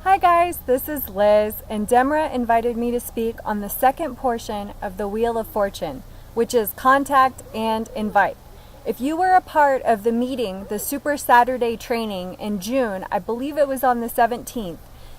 Hi guys, this is Liz, and Demra invited me to speak on the second portion of the Wheel of Fortune, which is contact and invite. If you were a part of the meeting, the Super Saturday training in June, I believe it was on the 17th,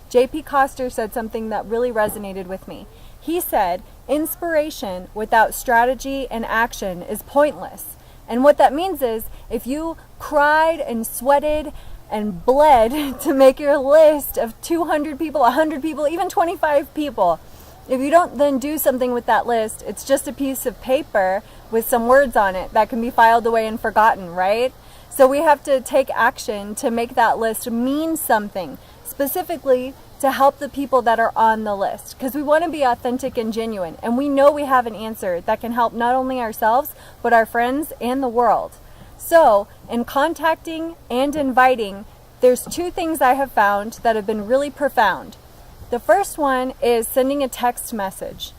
JP Coster said something that really resonated with me. He said, inspiration without strategy and action is pointless. And what that means is, if you cried and sweated and bled to make your list of 200 people, 100 people, even 25 people, if you don't then do something with that list, it's just a piece of paper with some words on it that can be filed away and forgotten, right? So we have to take action to make that list mean something, specifically to help the people that are on the list, because we want to be authentic and genuine, and we know we have an answer that can help not only ourselves, but our friends and the world. So, in contacting and inviting, there's two things I have found that have been really profound. The first one is sending a text message.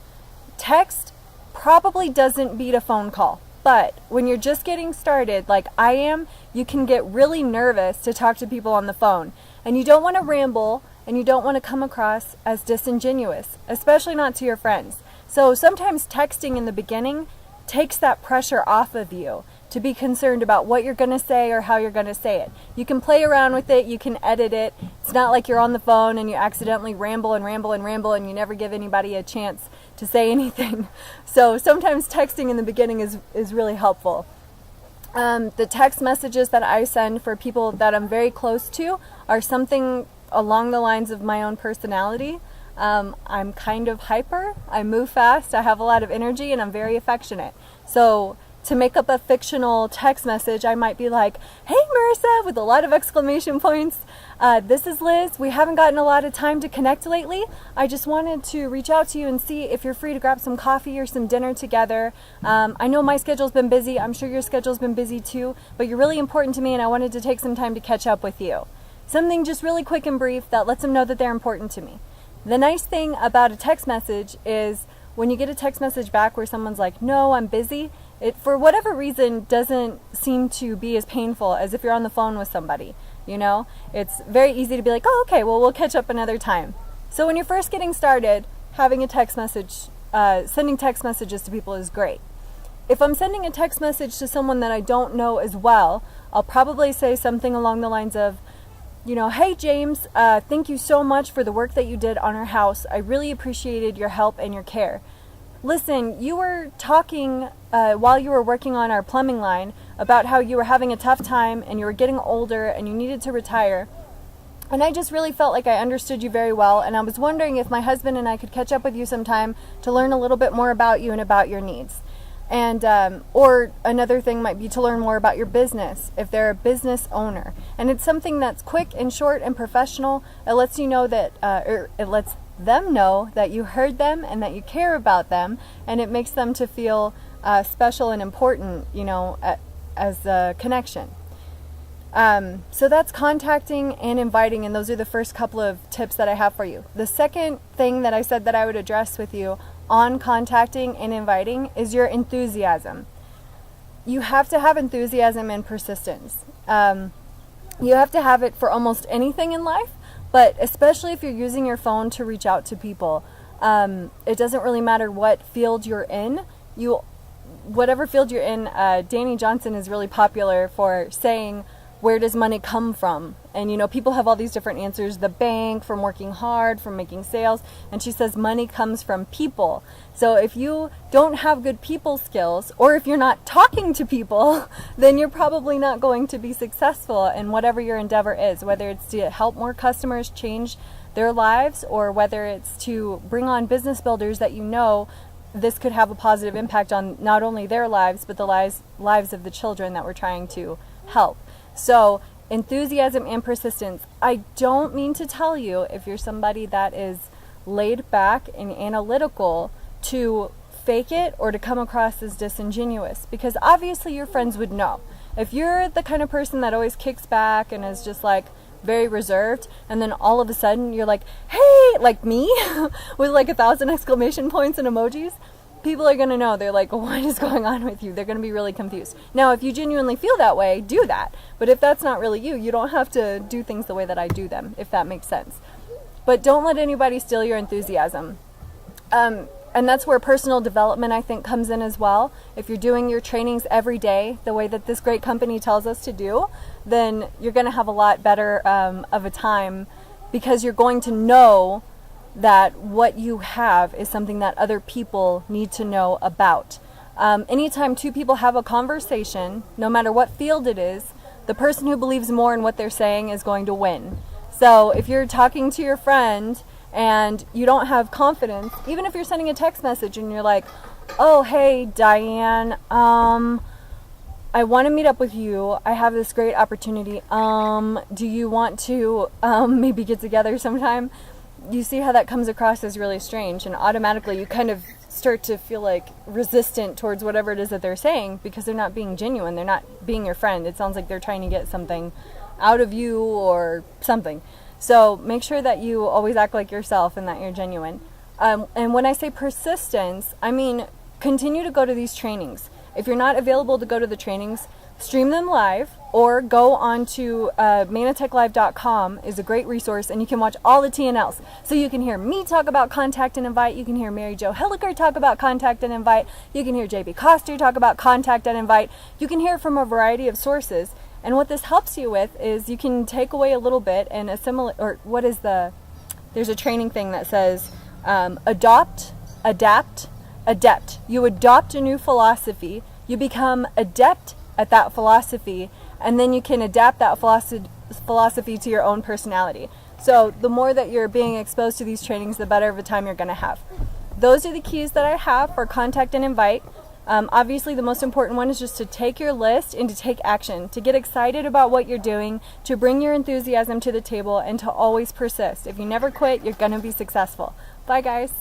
Text probably doesn't beat a phone call, but when you're just getting started, like I am, you can get really nervous to talk to people on the phone, and you don't want to ramble, and you don't want to come across as disingenuous, especially not to your friends. So sometimes texting in the beginning takes that pressure off of you to be concerned about what you're going to say or how you're going to say it. You can play around with it, you can edit it. It's not like you're on the phone and you accidentally ramble and ramble and ramble and you never give anybody a chance to say anything. So sometimes texting in the beginning is really helpful. The text messages that I send for people that I'm very close to are something along the lines of my own personality. I'm kind of hyper, I move fast, I have a lot of energy, and I'm very affectionate. So to make up a fictional text message, I might be like, hey Marissa, with a lot of exclamation points. This is Liz. We haven't gotten a lot of time to connect lately. I just wanted to reach out to you and see if you're free to grab some coffee or some dinner together. I know my schedule's been busy. I'm sure your schedule's been busy too, but you're really important to me and I wanted to take some time to catch up with you. Something just really quick and brief that lets them know that they're important to me. The nice thing about a text message is when you get a text message back where someone's like, no, I'm busy, it, for whatever reason, doesn't seem to be as painful as if you're on the phone with somebody, you know? It's very easy to be like, oh, okay, well, we'll catch up another time. So when you're first getting started, having a text message, sending text messages to people is great. If I'm sending a text message to someone that I don't know as well, I'll probably say something along the lines of, you know, hey James, thank you so much for the work that you did on our house. I really appreciated your help and your care. Listen, you were talking while you were working on our plumbing line about how you were having a tough time and you were getting older and you needed to retire. And I just really felt like I understood you very well, and I was wondering if my husband and I could catch up with you sometime to learn a little bit more about you and about your needs. And or another thing might be to learn more about your business if they're a business owner. And it's something that's quick and short and professional. It lets you know that, or it lets them know that you heard them and that you care about them, and it makes them to feel special and important, you know, as a connection. So that's contacting and inviting, and those are the first couple of tips that I have for you. The second thing that I said that I would address with you on contacting and inviting is your enthusiasm. You have to have enthusiasm and persistence. You have to have it for almost anything in life, but especially if you're using your phone to reach out to people. It doesn't really matter what field you're in. Whatever field you're in, Danny Johnson is really popular for saying, where does money come from? And you know, people have all these different answers. The bank, from working hard, from making sales. And she says money comes from people. So if you don't have good people skills, or if you're not talking to people, then you're probably not going to be successful in whatever your endeavor is, whether it's to help more customers change their lives, or whether it's to bring on business builders that you know this could have a positive impact on not only their lives, but the lives of the children that we're trying to help. So enthusiasm and persistence. I don't mean to tell you, if you're somebody that is laid back and analytical, to fake it or to come across as disingenuous, because obviously your friends would know. If you're the kind of person that always kicks back and is just like very reserved, and then all of a sudden you're like, hey, like me, with like 1,000 exclamation points and emojis, people are going to know. They're like, what is going on with you? They're going to be really confused. Now, if you genuinely feel that way, do that. But if that's not really you, you don't have to do things the way that I do them, if that makes sense. but don't let anybody steal your enthusiasm. And that's where personal development, I think, comes in as well. If you're doing your trainings every day the way that this great company tells us to do, then you're going to have a lot better of a time, because you're going to know that what you have is something that other people need to know about. Anytime two people have a conversation, no matter what field it is, the person who believes more in what they're saying is going to win. So if you're talking to your friend and you don't have confidence, even if you're sending a text message and you're like, oh, hey, Diane, I want to meet up with you. I have this great opportunity. Do you want to maybe get together sometime? You see how that comes across as really strange, and automatically you kind of start to feel like resistant towards whatever it is that they're saying, because they're not being genuine. They're not being your friend. It sounds like they're trying to get something out of you or something. So make sure that you always act like yourself and that you're genuine. And when I say persistence, I mean continue to go to these trainings. If you're not available to go to the trainings, stream them live, or go on to manatechlive.com is a great resource, and you can watch all the TNLs. So you can hear me talk about Contact and Invite, you can hear Mary Jo Hilliker talk about Contact and Invite, you can hear JB Coster talk about Contact and Invite, you can hear from a variety of sources. And what this helps you with is you can take away a little bit and assimilate, or there's a training thing that says adopt, adapt, adept. You adopt a new philosophy, you become adept at that philosophy, and then you can adapt that philosophy to your own personality. So the more that you're being exposed to these trainings, the better of a time you're going to have. Those are the keys that I have for Contact and Invite. Obviously, the most important one is just to take your list and to take action, to get excited about what you're doing, to bring your enthusiasm to the table, and to always persist. If you never quit, you're going to be successful. Bye, guys.